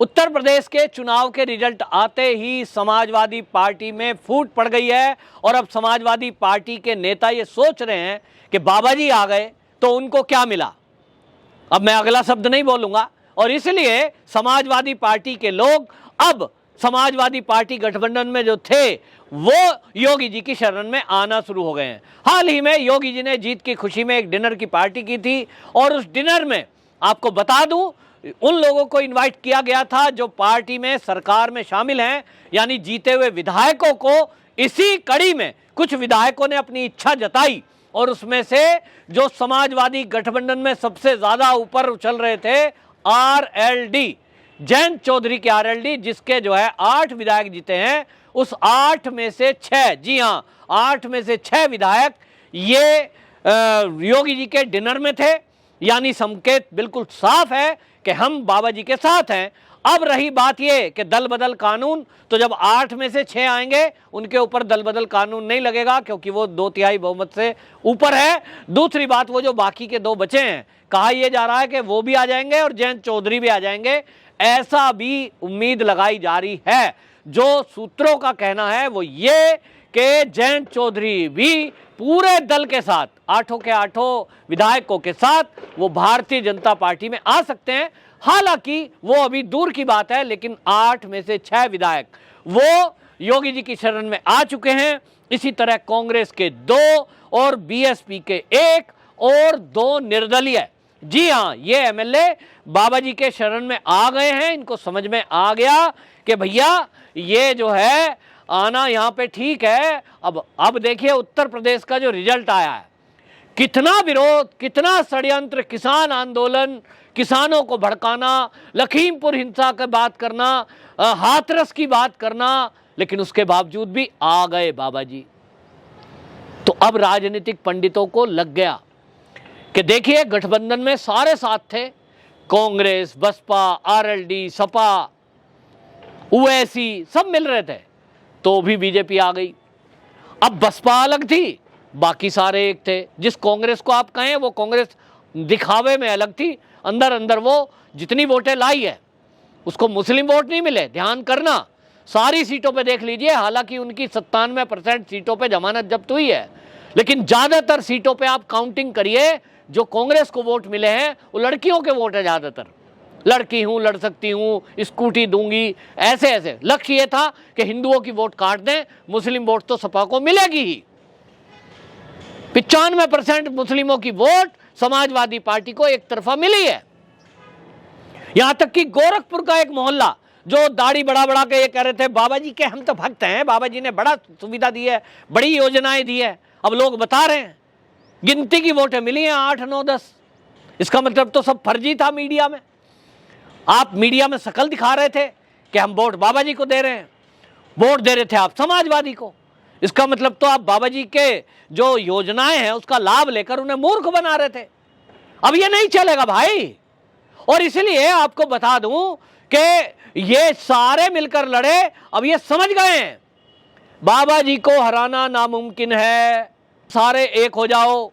उत्तर प्रदेश के चुनाव के रिजल्ट आते ही समाजवादी पार्टी में फूट पड़ गई है और अब समाजवादी पार्टी के नेता ये सोच रहे हैं कि बाबा जी आ गए तो उनको क्या मिला। अब मैं अगला शब्द नहीं बोलूंगा और इसलिए समाजवादी पार्टी के लोग अब समाजवादी पार्टी गठबंधन में जो थे वो योगी जी की शरण में आना शुरू हो गए हैं। हाल ही में योगी जी ने जीत की खुशी में एक डिनर की पार्टी की थी और उस डिनर में आपको बता दूं उन लोगों को इनवाइट किया गया था जो पार्टी में सरकार में शामिल हैं, यानी जीते हुए विधायकों को। इसी कड़ी में कुछ विधायकों ने अपनी इच्छा जताई और उसमें से जो समाजवादी गठबंधन में सबसे ज्यादा ऊपर उछल रहे थे आरएलडी, जयंत चौधरी के आरएलडी, जिसके जो है 8 विधायक जीते हैं, उस 8 में से 6, जी हां 8 में से 6 विधायक ये योगी जी के डिनर में थे। यानी संकेत बिल्कुल साफ है कि हम बाबा जी के साथ हैं। अब रही बात ये कि दल बदल कानून, तो जब 8 में से 6 आएंगे उनके ऊपर दल बदल कानून नहीं लगेगा क्योंकि वो 2/3 बहुमत से ऊपर है। दूसरी बात, वो जो बाकी के 2 बचे हैं, कहा यह जा रहा है कि वो भी आ जाएंगे और जयंत चौधरी भी आ जाएंगे, ऐसा भी उम्मीद लगाई जा रही है। जो सूत्रों का कहना है वो ये कि जयंत चौधरी भी पूरे दल के साथ, 8 के 8 विधायकों के साथ, वो भारतीय जनता पार्टी में आ सकते हैं। हालांकि वो अभी दूर की बात है, लेकिन 8 में से 6 विधायक वो योगी जी की शरण में आ चुके हैं। इसी तरह कांग्रेस के 2 और बीएसपी के 1 और 2 निर्दलीय, जी हां, ये एमएलए बाबा जी के शरण में आ गए हैं। इनको समझ में आ गया कि भैया ये जो है आना यहाँ पे ठीक है। अब देखिए उत्तर प्रदेश का जो रिजल्ट आया है, कितना विरोध, कितना षड्यंत्र, किसान आंदोलन, किसानों को भड़काना, लखीमपुर हिंसा की बात करना, हाथरस की बात करना, लेकिन उसके बावजूद भी आ गए बाबा जी। तो अब राजनीतिक पंडितों को लग गया कि देखिए गठबंधन में सारे साथ थे, कांग्रेस, बसपा, आरएलडी, सपा, ओवैसी सब मिल रहे थे, तो भी बीजेपी आ गई। अब बसपा अलग थी, बाकी सारे एक थे। जिस कांग्रेस को आप कहें वो कांग्रेस दिखावे में अलग थी, अंदर अंदर वो जितनी वोटें लाई है उसको मुस्लिम वोट नहीं मिले। ध्यान करना, सारी सीटों पे देख लीजिए, हालांकि उनकी 97% सीटों पे जमानत जब्त हुई है, लेकिन ज्यादातर सीटों पे आप काउंटिंग करिए, जो कांग्रेस को वोट मिले हैं वो लड़कियों के वोट है ज्यादातर। लड़की हूं, लड़ सकती हूं, स्कूटी दूंगी, ऐसे ऐसे लक्ष्य ये था कि हिंदुओं की वोट काट दें, मुस्लिम वोट तो सपा को मिलेगी ही। 95% मुस्लिमों की वोट समाजवादी पार्टी को एक तरफा मिली है। यहां तक कि गोरखपुर का एक मोहल्ला जो दाढ़ी बढ़ा बढ़ा के ये कह रहे थे बाबा जी के हम तो भक्त हैं, बाबा जी ने बड़ा सुविधा दी है, बड़ी योजनाएं दी है, अब लोग बता रहे हैं गिनती की वोटें मिली हैं 8, 9, 10। इसका मतलब तो सब फर्जी था। मीडिया में आप मीडिया में शकल दिखा रहे थे कि हम वोट बाबा जी को दे रहे हैं, वोट दे रहे थे आप समाजवादी को। इसका मतलब तो आप बाबा जी के जो योजनाएं हैं उसका लाभ लेकर उन्हें मूर्ख बना रहे थे। अब ये नहीं चलेगा भाई, और इसलिए आपको बता दूं कि ये सारे मिलकर लड़े। अब ये समझ गए हैं बाबा जी को हराना नामुमकिन है, सारे एक हो जाओ,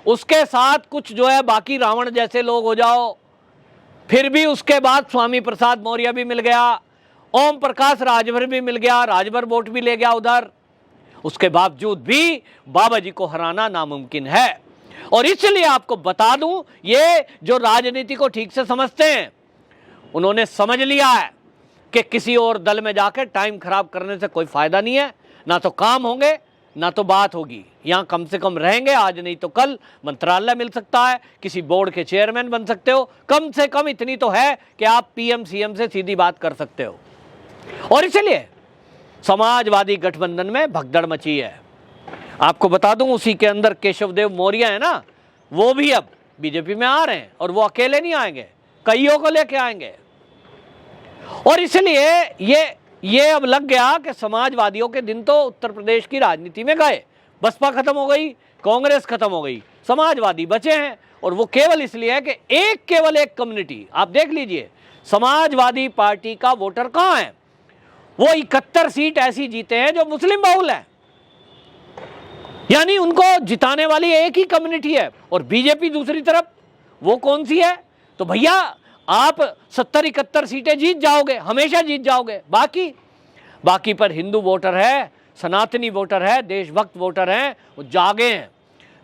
उसके साथ कुछ जो है बाकी रावण जैसे लोग हो जाओ। फिर भी उसके बाद स्वामी प्रसाद मौर्य भी मिल गया, ओम प्रकाश राजभर भी मिल गया, राजभर वोट भी ले गया उधर। उसके बावजूद भी बाबा जी को हराना नामुमकिन है। और इसलिए आपको बता दूं, ये जो राजनीति को ठीक से समझते हैं उन्होंने समझ लिया है कि किसी और दल में जाकर टाइम खराब करने से कोई फायदा नहीं है, ना तो काम होंगे ना तो बात होगी। यहाँ कम से कम रहेंगे, आज नहीं तो कल मंत्रालय मिल सकता है, किसी बोर्ड के चेयरमैन बन सकते हो, कम से कम इतनी तो है कि आप पीएम सीएम से सीधी बात कर सकते हो। और इसलिए समाजवादी गठबंधन में भगदड़ मची है। आपको बता दूं उसी के अंदर केशवदेव मौर्य है ना, वो भी अब बीजेपी में आ रहे हैं, और वो अकेले नहीं आएंगे, कईयों को लेके आएंगे। और इसलिए ये अब लग गया कि समाजवादियों के दिन तो उत्तर प्रदेश की राजनीति में गए। बसपा खत्म हो गई, कांग्रेस खत्म हो गई, समाजवादी बचे हैं। और वो केवल इसलिए है कि केवल एक कम्युनिटी, आप देख लीजिए समाजवादी पार्टी का वोटर कहां है, वो 71 सीट ऐसी जीते हैं जो मुस्लिम बहुल है, यानी उनको जिताने वाली एक ही कम्युनिटी है। और बीजेपी दूसरी तरफ, वो कौन सी है? तो भैया आप 70-71 सीटें जीत जाओगे, हमेशा जीत जाओगे। बाकी पर हिंदू वोटर है, सनातनी वोटर है, देशभक्त वोटर हैं, वो जागे हैं।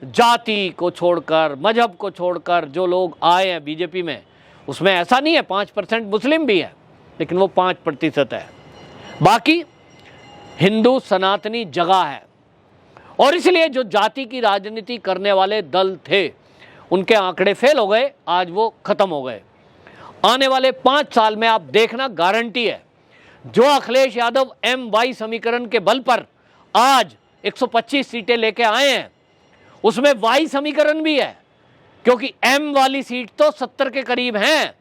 जाति को छोड़कर, मजहब को छोड़कर जो लोग आए हैं बीजेपी में, उसमें ऐसा नहीं है 5% मुस्लिम भी है, लेकिन वो 5% है। बाकी हिंदू सनातनी जगह है। और इसलिए जो जाति की राजनीति करने वाले दल थे, उनके आंकड़े फेल हो गए, आज वो खत्म हो गए। आने वाले 5 साल में आप देखना, गारंटी है, जो अखिलेश यादव MY समीकरण के बल पर आज 125 सीटें लेके आए हैं, उसमें Y समीकरण भी है, क्योंकि M वाली सीट तो 70 के करीब हैं।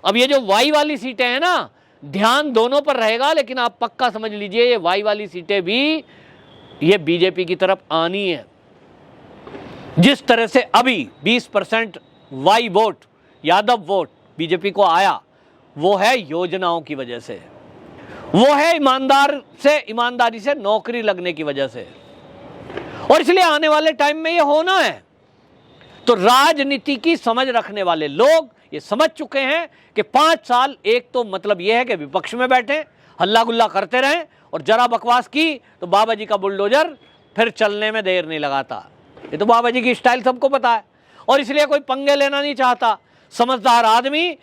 अब ये जो Y वाली सीटें हैं ना, ध्यान दोनों पर रहेगा, लेकिन आप पक्का समझ लीजिए ये Y वाली सीटें भी ये बीजेपी की तरफ आनी है। जिस तरह से अभी 20% Y vote, Yadav vote BJP को आया, वो है योजनाओं की वजह से, वो है ईमानदारी से नौकरी लगने की वजह से। और इसलिए आने वाले टाइम में ये होना है। तो राजनीति की समझ रखने वाले लोग ये समझ चुके हैं कि 5 साल एक तो मतलब ये है कि विपक्ष में बैठे, हल्ला गुल्ला करते रहें, और जरा बकवास की तो बाबा जी का बुलडोजर फिर चलने में देर नहीं लगाता। ये तो बाबा जी की स्टाइल सबको पता है। और इसलिए कोई पंगे लेना नहीं चाहता। समझदार आदमी,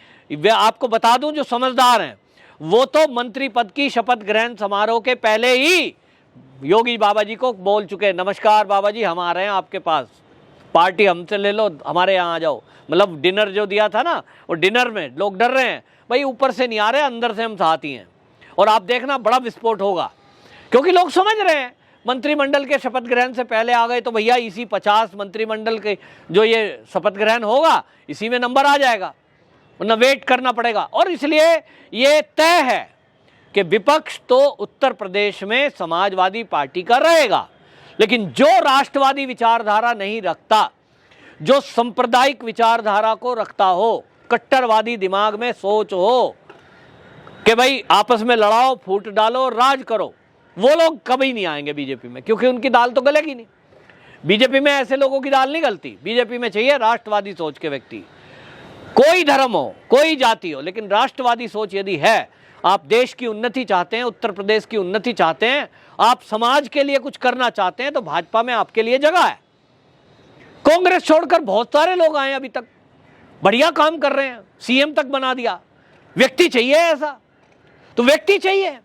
आपको बता दूं, जो समझदार हैं वो तो मंत्री पद की शपथ ग्रहण समारोह के पहले ही योगी बाबा जी को बोल चुके, नमस्कार बाबा जी, हम आ रहे हैं आपके पास, पार्टी हमसे ले लो, हमारे यहाँ आ जाओ। मतलब डिनर जो दिया था ना, वो डिनर में लोग डर रहे हैं, भाई ऊपर से नहीं आ रहे, अंदर से हम साथी हैं। और आप देखना बड़ा विस्फोट होगा, क्योंकि लोग समझ रहे हैं मंत्रिमंडल के शपथ ग्रहण से पहले आ गए तो भैया इसी 50 मंत्रिमंडल के जो ये शपथ ग्रहण होगा, इसी में नंबर आ जाएगा, वरना वेट करना पड़ेगा। और इसलिए ये तय है कि विपक्ष तो उत्तर प्रदेश में समाजवादी पार्टी का रहेगा, लेकिन जो राष्ट्रवादी विचारधारा नहीं रखता, जो सांप्रदायिक विचारधारा को रखता हो, कट्टरवादी दिमाग में सोच हो कि भाई आपस में लड़ाओ, फूट डालो, राज करो, वो लोग कभी नहीं आएंगे बीजेपी में, क्योंकि उनकी दाल तो गलेगी नहीं। बीजेपी में ऐसे लोगों की दाल नहीं गलती। बीजेपी में चाहिए राष्ट्रवादी सोच के व्यक्ति, कोई धर्म हो, कोई जाति हो, लेकिन राष्ट्रवादी सोच यदि है, आप देश की उन्नति चाहते हैं, उत्तर प्रदेश की उन्नति चाहते हैं, आप समाज के लिए कुछ करना चाहते हैं, तो भाजपा में आपके लिए जगह है। कांग्रेस छोड़कर बहुत सारे लोग आए अभी तक, बढ़िया काम कर रहे हैं, CM तक बना दिया। व्यक्ति चाहिए ऐसा, तो व्यक्ति चाहिए।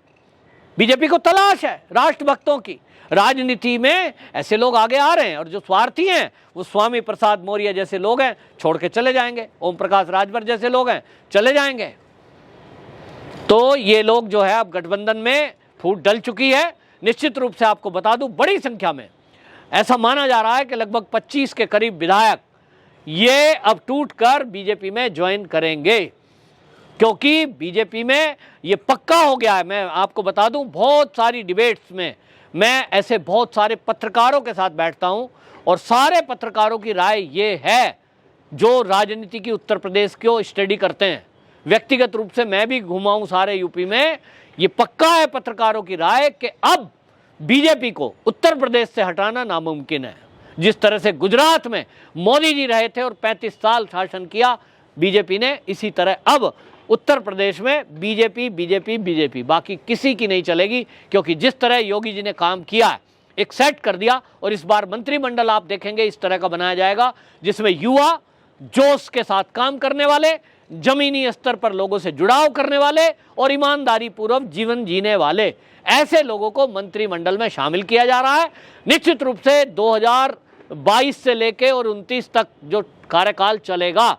बीजेपी को तलाश है राष्ट्रभक्तों की। राजनीति में ऐसे लोग आगे आ रहे हैं, और जो स्वार्थी हैं वो स्वामी प्रसाद मौर्य जैसे लोग हैं, छोड़ के चले जाएंगे। ओम प्रकाश राजभर जैसे लोग हैं, चले जाएंगे। तो ये लोग जो है, अब गठबंधन में फूट डल चुकी है। निश्चित रूप से आपको बता दूं, बड़ी संख्या में ऐसा माना जा रहा है कि लगभग 25 के करीब विधायक ये अब टूटकर बीजेपी में ज्वाइन करेंगे, क्योंकि बीजेपी में ये पक्का हो गया है। मैं आपको बता दूं, बहुत सारी डिबेट्स में मैं ऐसे बहुत सारे पत्रकारों के साथ बैठता हूं, और सारे पत्रकारों की राय ये है, जो राजनीति की उत्तर प्रदेश को स्टडी करते हैं, व्यक्तिगत रूप से मैं भी घुमा हूं सारे यूपी में, ये पक्का है पत्रकारों की राय कि अब बीजेपी को उत्तर प्रदेश से हटाना नामुमकिन है। जिस तरह से गुजरात में मोदी जी रहे थे और 35 साल शासन किया बीजेपी ने, इसी तरह अब उत्तर प्रदेश में बीजेपी, बाकी किसी की नहीं चलेगी। क्योंकि जिस तरह योगी जी ने काम किया है, एक सेट कर दिया, और इस बार मंत्रिमंडल आप देखेंगे इस तरह का बनाया जाएगा, जिसमें युवा जोश के साथ काम करने वाले, जमीनी स्तर पर लोगों से जुड़ाव करने वाले और ईमानदारी पूर्वक जीवन जीने वाले, ऐसे लोगों को मंत्रिमंडल में शामिल किया जा रहा है। निश्चित रूप से 2022 से लेके और 29 तक जो कार्यकाल चलेगा,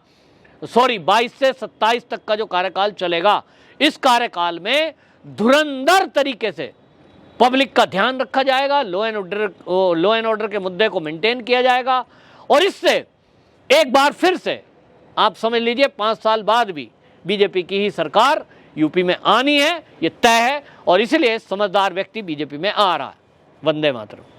22 से 27 तक का जो कार्यकाल चलेगा, इस कार्यकाल में धुरंधर तरीके से पब्लिक का ध्यान रखा जाएगा, लॉ एंड ऑर्डर के मुद्दे को मेंटेन किया जाएगा, और इससे एक बार फिर से आप समझ लीजिए 5 साल बाद भी बीजेपी की ही सरकार यूपी में आनी है, ये तय है। और इसलिए समझदार व्यक्ति बीजेपी में आ रहा है। वंदे मातरम।